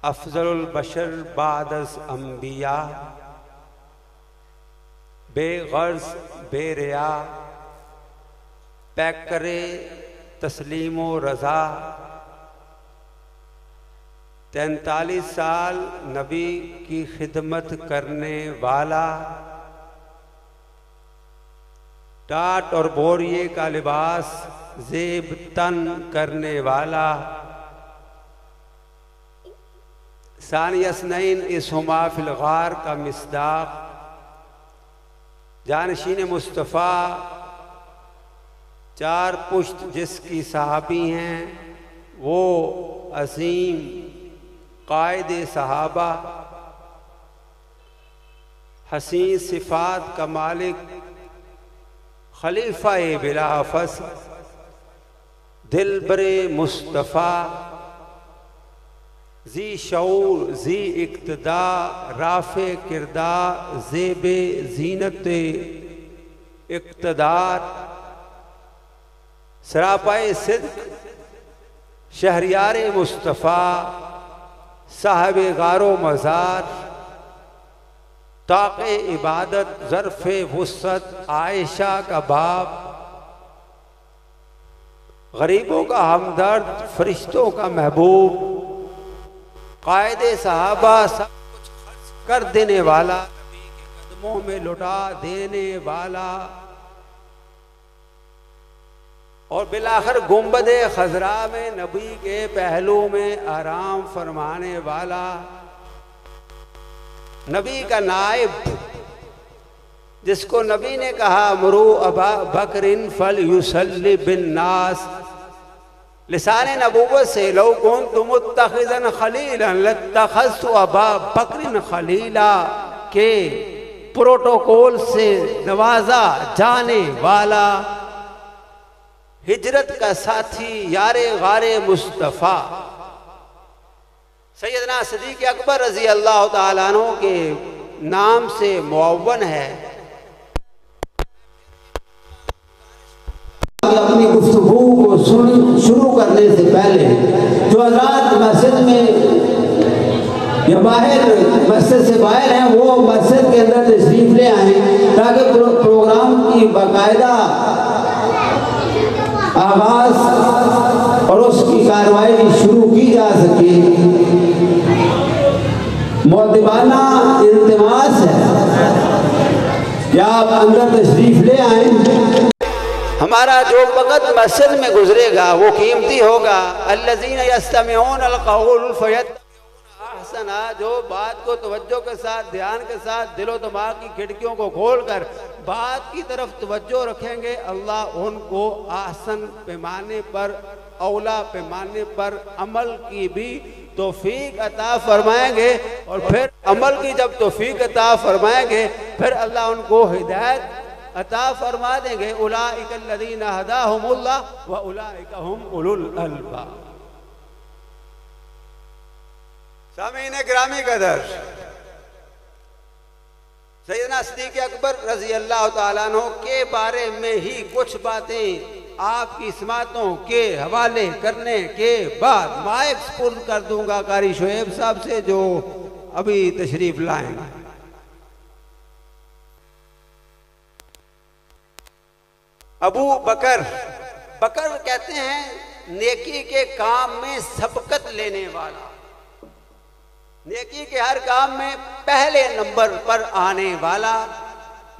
افضل البشر بعد از انبیاء، بے غرض بے ریا، پیک کرے تسلیم و رضا، 43 سال نبی کی خدمت کرنے والا، ٹاٹ اور بوریے کا لباس زیب تن کرنے والا، ثانی اثنین اس ہما فی الغار کا مصداق، جانشین مصطفیٰ، چار پشت جس کی صحابی ہیں وہ عظیم قائد صحابہ، حسین صفات کا مالک، خلیفہ بلا فصل، دلبر مصطفیٰ، ذی شعور ذی اقتداء، رافع کردار، زیب زینت اقتدار، سراپائے صدق، شہریار مصطفیٰ، صاحب غار و مزار، طاق عبادت، ظرف وسعت، عائشہ کا باپ، غریبوں کا ہمدرد، فرشتوں کا محبوب، قائد صحابہ، سب کچھ خرچ کر دینے والا، نبی کے قدموں میں لٹا دینے والا، اور بالآخر گنبد خضرا میں نبی کے پہلو میں آرام فرمانے والا، نبی کا نائب، جس کو نبی نے کہا مرو ابا بکر فلیصلی بالناس، لسان نبوت سے لو کنت متخذا خلیلا لاتخذت ابا بکر خلیلا کے پروٹوکول سے نوازا جانے والا، ہجرت کا ساتھی، یار غار مصطفیٰ، سیدنا صدیق اکبر رضی اللہ تعالیٰ عنہ کے نام سے معون ہے۔ اپنی گفتگو کو شروع کرنے سے پہلے جو حضرات مسجد میں یا باہر مسجد سے باہر ہیں وہ مسجد کے اندر تشریف لے آئیں تاکہ پروگرام کی باقاعدہ آغاز اور اس کی کارروائی شروع کی جا سکے۔ مؤدبانہ التماس ہے کہ آپ اندر تشریف لے آئیں۔ ہمارا جو وقت مسجد میں گزرے گا وہ قیمتی ہوگا۔ الذین یستمعون القول فیتبعون احسنہ، جو بات کو توجہ کے ساتھ، دھیان کے ساتھ، دل و دماغ کی کھڑکیوں کو کھول کر بات کی طرف توجہ رکھیں گے، اللہ ان کو احسن پیمانے پر، اولا پیمانے پر عمل کی بھی توفیق عطا فرمائیں گے، اور پھر عمل کی جب توفیق عطا فرمائیں گے پھر اللہ ان کو ہدایت عطا فرما دیں گے۔ اولئک الذین ھداھم اللہ واولئک ھم اولو الالباب۔ سامعین گرامی قدر، سیدنا صدیق اکبر رضی اللہ تعالیٰ عنہ کے بارے میں ہی کچھ باتیں آپ کی سماعتوں کے حوالے کرنے کے بعد مائک سپرد کر دوں گا قاری شعیب صاحب سے جو ابھی تشریف لائیں گے۔ ابو بکر، بکر کہتے ہیں نیکی کے کام میں سبقت لینے والا، نیکی کے ہر کام میں پہلے نمبر پر آنے والا،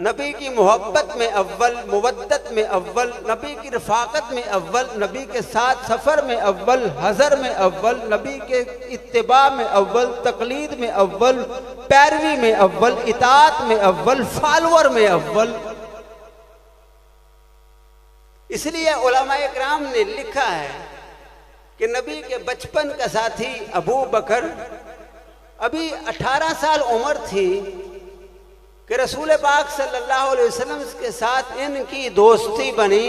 نبی کی محبت میں اول، مودت میں اول، نبی کی رفاقت میں اول، نبی کے ساتھ سفر میں اول، حضر میں اول، نبی کے اتباع میں اول، تقلید میں اول، پیروی میں اول، اطاعت میں اول، فالور میں اول۔ اس لیے علماء اکرام نے لکھا ہے کہ نبی کے بچپن کا ساتھی ابو بکر، ابھی 18 سال عمر تھی کہ رسول پاک صلی اللہ علیہ وسلم کے ساتھ ان کی دوستی بنی،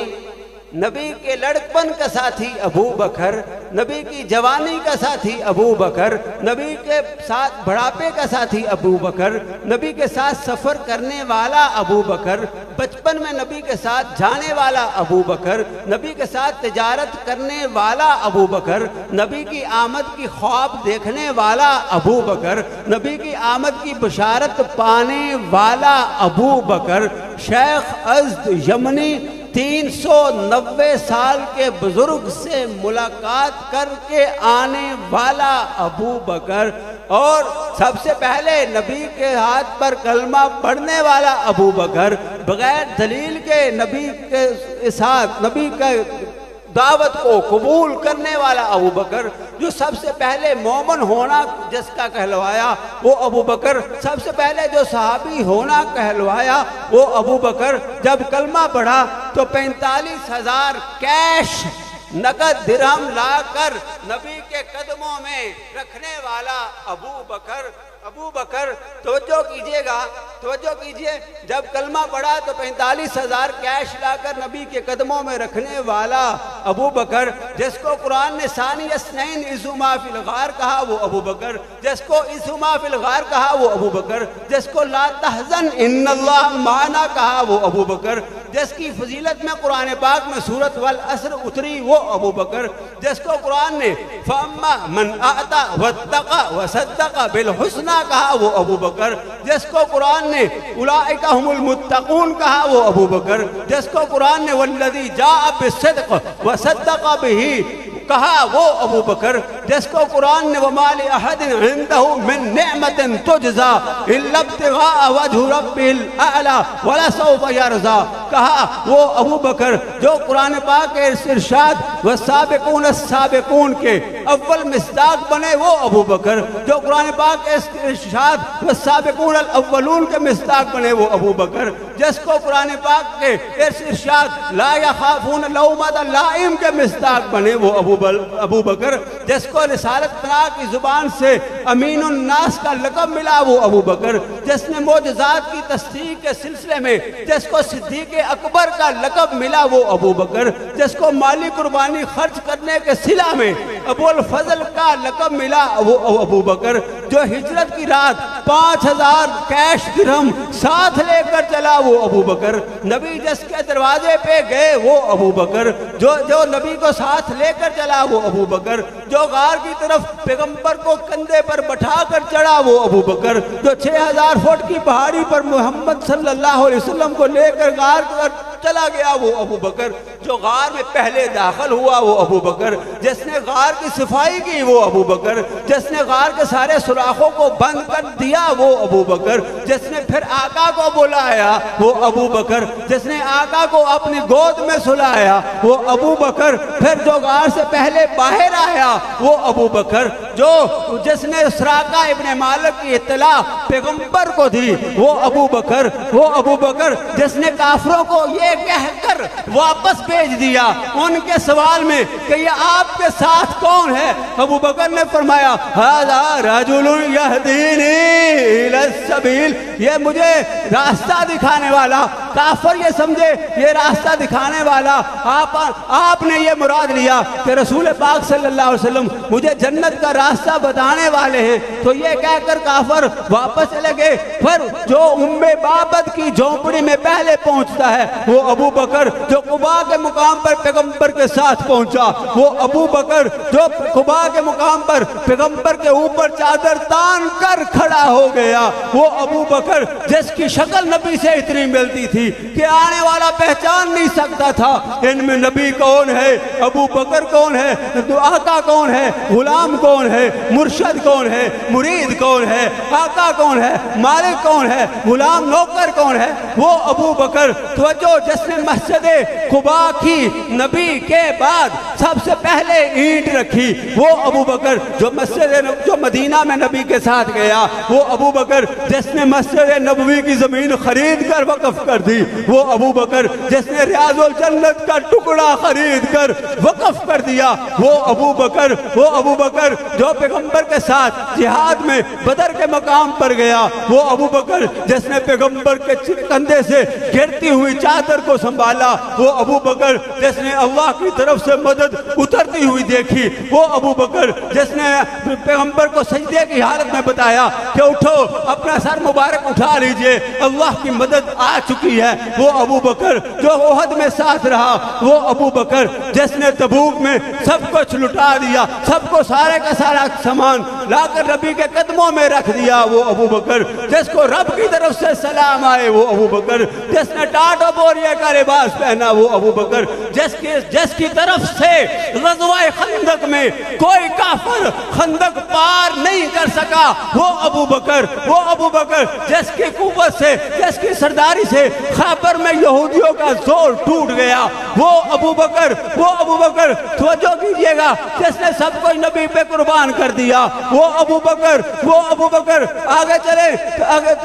نبی کے لڑکپن کا ساتھی ابو بکر، نبی کی جوانی کا ساتھی ابو بکر، نبی کے ساتھ بڑھاپے کا ساتھی ابو بکر، نبی کے ساتھ سفر کرنے والا ابو بکر، بچپن میں نبی کے ساتھ جانے والا ابو بکر، نبی کے ساتھ تجارت کرنے والا ابو بکر، نبی کی آمد کی خواب دیکھنے والا ابو بکر، نبی کی آمد کی بشارت پانے والا ابو بکر، شیخ ازد یمنی 390 سال کے بزرگ سے ملاقات کر کے آنے والا ابو بکر، اور سب سے پہلے نبی کے ہاتھ پر کلمہ پڑھنے والا ابو بکر، بغیر دلیل کے نبی کے ساتھ نبی کا دعوت کو قبول کرنے والا ابو بکر، جو سب سے پہلے مومن ہونا جس کا کہلوایا وہ ابو بکر، سب سے پہلے جو صحابی ہونا کہلوایا وہ ابو بکر، جب کلمہ پڑھا تو 45,000 کیش نقد درہم لا کر نبی کے قدموں میں رکھنے والا ابو بکر۔ ابو بکر توجہ کیجئے گا، توجہ کیجئے، جب کلمہ پڑھا تو 45,000 کیش لا کر نبی کے قدموں میں رکھنے والا ابو بکر، جس کو قرآن نے ثانی اثنین اذ ہما فی الغار کہا وہ ابو بکر، جس کو اذ ہما فی الغار کہا وہ ابو بکر، جس کو لا تحزن ان اللہ معنا کہا وہ ابو بکر، جس کی فضیلت میں قرآن پاک میں سورۃ والعصر اتری وہ ابو بکر، جس کو قرآن نے فَأَمَّا مَنْ أَعْطَى وَاتَّقَى وَصَدَّقَ بِالْحُسْنَى کہا وہ ابو بکر، جس کو قرآن نے اولئک ھم المتقون کہا وہ ابو بکر، جس کو قرآن نے والذی جاء بالصدق وصدق بہ کہا وہ ابو بکر، جس کو قرآن نے وَمَا لِأَحَدٍ عِندَهُ مِن نِعْمَةٍ تُجْزَى إِلَّا ابْتِغَاءَ وَجْهِ رَبِّهِ الْأَعْلَى وَلَسَوْفَ يَرْضَى کہا وہ ابو بکر، جو قرآن پاک کے ارشاد والسابقون السابقون کے اول مصداق بنے وہ ابو بکر، جو قرآن پاک کے ارشاد والسابقون الاولون کے مصداق بنے وہ ابو بکر، جس کو قرآن پاک کے ارشاد لا یخافون لومۃ لائم کے مصداق بنے وہ ابو بکر، جس کو رسالت پناہ کی زبان سے امین الناس کا لقب ملا وہ ابو بکر، جس نے معجزات کی تصدیق کے سلسلے میں جس کو صدیق اکبر کا لقب ملا وہ ابو بکر، جس کو مالی قربانی خرچ کرنے کے صلہ میں ابو الفضل کا لقب ملا وہ ابو بکر، جو ہجرت کی رات 5,000 کیش درہم ساتھ لے کر چلا وہ ابو بکر، نبی جس کے دروازے پہ گئے وہ ابو بکر، جو نبی کو ساتھ لے کر چلا وہ ابو بکر، جو غار کی طرف پیغمبر کو کندھے پر بٹھا کر چڑھا وہ ابو بکر، جو 6,000 فٹ کی پہاڑی پر محمد صلی اللہ علیہ وسلم کو لے کر غار پر چلا گیا وہ ابو بکر، جو غار میں پہلے داخل ہوا وہ ابو بکر، جس نے غار کی صفائی کی وہ ابو بکر، جس نے غار کے سارے سوراخوں کو بند کر دیا وہ ابو بکر، جس نے پھر آقا کو بلایا وہ ابو بکر، جس نے آقا کو اپنی گود میں سلایا وہ ابو بکر، پھر جو غار سے پہلے باہر آیا وہ ابو بکر، جس نے سراقہ ابن مالک کی اطلاع پیغمبر کو دی وہ ابو بکر، وہ ابو بکر جس نے کافروں کو یہ کہہ کر واپس بھیج دیا ان کے سوال میں کہ یہ آپ کے ساتھ کون ہے، ابو بکر نے فرمایا ھذا رجل یہدینی الی السبیل، یہ مجھے راستہ دکھانے والا، کافر یہ سمجھے یہ راستہ دکھانے والا، آپ نے یہ مراد لیا کہ رسول پاک صلی اللہ علیہ وسلم مجھے جنت کا راستہ بتانے والے ہیں، تو یہ کہہ کر کافر واپس چلے گئے۔ پھر جو ام بابت کی جھونپڑی میں پہلے پہنچتا ہے وہ ابو بکر، جو قباء کے مقام پر پیغمبر کے ساتھ پہنچا وہ ابو بکر، جو قباء کے مقام پر پیغمبر کے اوپر چادر تان کر کھڑا ہو گیا وہ ابو بکر، جس کی شکل نبی سے اتنی ملتی تھی کہ آنے والا پہچان نہیں سکتا تھا ان میں نبی کون ہے، ابو بکر کون ہے، آقا کون ہے، غلام کون ہے، مرشد کون ہے، مرید کون ہے، آقا کون ہے، مالک کون ہے، غلام نوکر کون ہے، وہ ابو بکر۔ توجہ، جس نے مسجد قباء کی نبی کے بعد سب سے پہلے اینٹ رکھی وہ ابو بکر، جو مدینہ میں نبی کے ساتھ گیا وہ ابو بکر، جس نے مسجد نبوی کی زمین خرید کر وقف کر دی وہ ابو بکر جس نے ریاض الجنت کا ٹکڑا خرید کر وقف کر دیا وہ ابو بکر جو پیغمبر کے ساتھ جہاد میں بدر کے مقام پر گیا وہ ابو بکر جس نے پیغمبر کے کندھے سے گرتی ہوئی چادر کو سنبھالا وہ ابو بکر جس نے اللہ کی طرف سے مدد اترتی ہوئی دیکھی وہ ابو بکر جس نے پیغمبر کو سجدے کی حالت میں بتایا کہ اٹھو اپنا سر مبارک اٹھا لیجئے اللہ کی مدد آ چکی ہے وہ ابو بکر جو احد میں ساتھ رہا وہ ابو بکر جس نے تبوک میں سب کچھ لٹا دیا سب کو سارے کا سارا سامان لا کر نبی کے قدموں میں رکھ دیا وہ ابو بکر جس کو رب کی طرف سے سلام آئے وہ ابو بکر جس نے ٹاٹ و بوریے کا لباس پہنا وہ ابو بکر جس کی طرف سے غزوہ خندق میں کوئی کافر خندق پار نہیں کر سکا وہ ابو بکر جس کی قوت سے جس کی سرداری سے خیبر میں یہودیوں کا زور ٹوٹ گیا وہ ابو بکر توجہ کیجئے گا جس نے سب کو نبی پہ قربان کر دیا وہ ابو بکر آگے چلے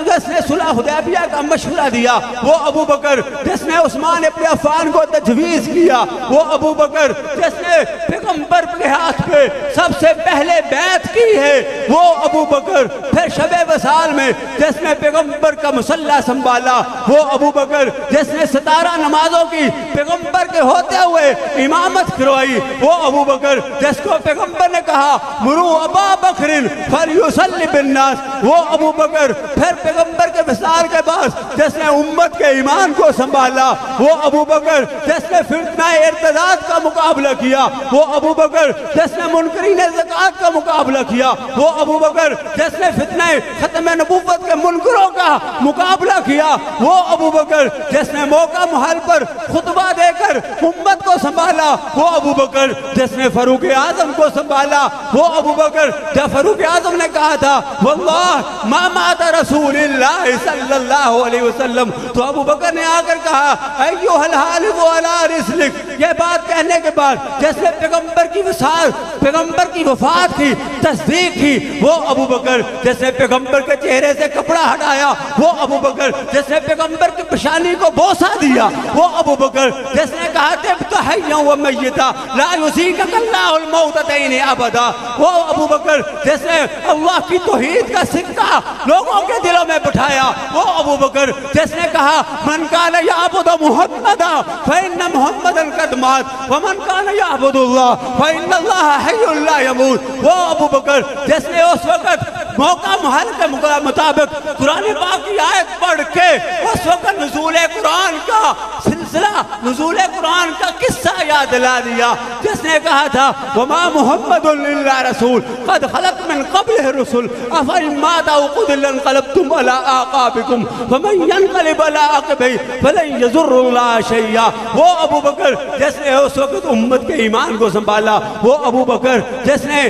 جس نے صلح حدیبیہ کا مشورہ دیا وہ ابو بکر جس نے عثمان ابن عفان کو تجویز کیا وہ ابو بکر جس نے پیغمبر کے ہاتھ پہ سب سے پہلے بیعت کی ہے وہ ابو بکر پھر شب وصال میں جس نے پیغمبر کا مصلی سنبھالا وہ ابو بکر جس نے 17 نمازوں کی پیغمبر کے ہوتے ہوئے امامت کروائی وہ ابو بکر جس کو پیغمبر نے کہا مرو ابا بکر فلیصلی بالناس وہ ابو بکر پھر پیغمبر کے وصال کے بعد جس نے امت کے ایمان کو سنبھالا وہ ابو بکر جس نے فتنہ ارتداد کا مقابلہ کیا وہ ابو بکر جس نے منکرین زکوٰۃ کا مقابلہ کیا وہ ابو بکر جس نے فتنہ ختم نبوت کے منکروں کا مقابلہ کیا وہ ابو بکر جس نے موقع محل پر خطبہ دے کر امت کو سنبھالا وہ ابو بکر جس نے فاروق اعظم کو سنبھالا وہ ابو بکر جب فاروق اعظم نے کہا تھا واللہ ما مات رسول اللہ صلی اللہ علیہ وسلم تو ابو بکر نے آ کر کہا ایوہ الحالف علی رسلک یہ بات کہنے کے بعد جس نے پیغمبر کی وفات کی تصدیق کی وہ ابو بکر جس نے پیغمبر کے چہرے سے کپڑا ہٹایا وہ ابو بکر جس نے پیغمبر کی پیشانی کو بوسہ دیا وہ ابو بکر جس نے کہا تبت حیا و میتا لا یزیکک اللہ الموتتین ابدا وہ ابو بکر جس نے اللہ کی توحید کا سکہ لوگوں کے دلوں میں بٹھایا وہ ابو بکر جس نے کہا من کان یعبد محمدا فإن محمدا قد مات ومن کان یعبد اللہ فإن اللہ حی لا یموت وہ ابو بکر جس نے اس وقت موقع محل کے مطابق قرآن پاک کی آیت پڑھ کے اس وقت نزول قرآن کا سلسلہ نزول قرآن کا قصہ یاد دلا دیا جس نے کہا تھا وما محمد الا رسول قد خلق من قبلہ الرسل افإن مات او قتل انقلبتم على اعقابکم ومن ينقلب على عقبیہ فلن یضر اللہ شیئا وہ ابو بکر جس نے اس وقت امت کے ایمان کو سنبھالا وہ ابو بکر جس نے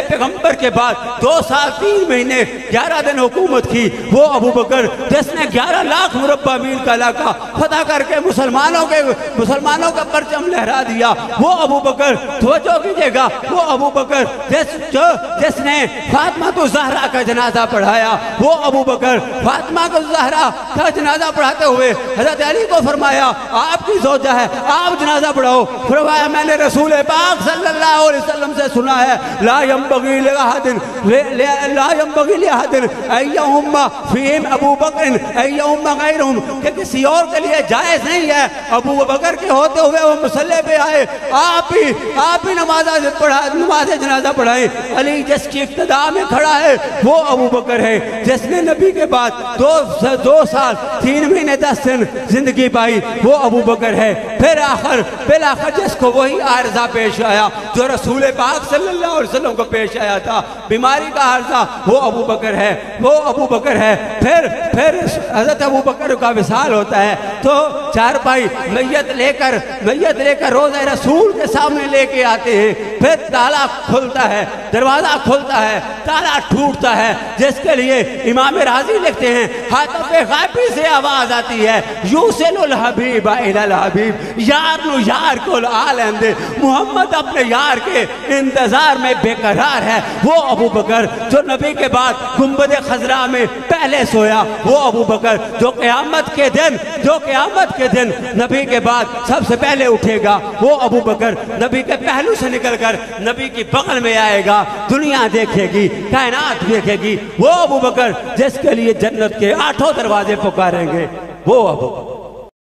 پیغمبر کے بعد 2 سال 3 مہینے 11 دن حکومت کی وہ ابو بکر جس نے 11 لاکھ مربع میل کا علاقہ فتح کر کے مسلمانوں کا پرچم لہرا دیا وہ ابو بکر توجہ کیجئے گا وہ ابو بکر جس نے فاطمہ الزہرا کا جنازہ پڑھایا وہ ابو بکر فاطمہ الزہرا کا جنازہ پڑھاتے ہوئے حضرت علی کو فرمایا آپ کی زوجہ ہے آپ جنازہ پڑھاؤ فرمایا میں نے رسول پاک صلی اللہ علیہ وسلم سے سنا ہے لا ينبغي لأحد أن يؤم فيهم ابو بکر أن يؤم غيرهم کہ کسی اور کے لیے جائز نہیں ہے ابو بکر کے ہوتے ہوئے وہ مصلی پہ آئے آپ ہی نماز جنازہ پڑھائیں علی جس کی اقتداء میں کھڑا ہے وہ ابو بکر ہے جس نے نبی کے بعد 2 سال 3 مہینے 10 دن زندگی پائی وہ ابو بکر ہے پھر آخر جس کو وہی عارضہ پیش آیا جو رسول پاک صلی اللہ علیہ وسلم کو پیش آیا تھا بیماری کا عارضہ وہ ابو بکر ہے پھر حضرت ابو بکر کا وصال ہوتا ہے تو چارپائی میت لے کر روضہ رسول کے سامنے لے کے آتے ہیں پھر تالا کھلتا ہے، دروازہ کھلتا ہے، تالا ٹوٹتا ہے، جس کے لیے امام راضی لکھتے ہیں حاتم غیبی سے آواز آتی ہے یوسل الحبیب الی الحبیب، یار نو یار کو آلند، محمد اپنے یار کے انتظار میں بے قرار ہے۔ وہ ابو بکر جو نبی کے بعد گنبد خضرا میں پہلے سویا، وہ ابو بکر جو قیامت کے دن نبی کے بعد سب سے پہلے اٹھے گا، وہ ابو بکر نبی کے پہلو سے نکل کر نبی کی بغل میں آئے گا، دنیا دیکھے گی، کائنات دیکھے گی، وہ ابو بکر جس کے لیے جنت کے 8 دروازے پکاریں گے، وہ ابو بکر۔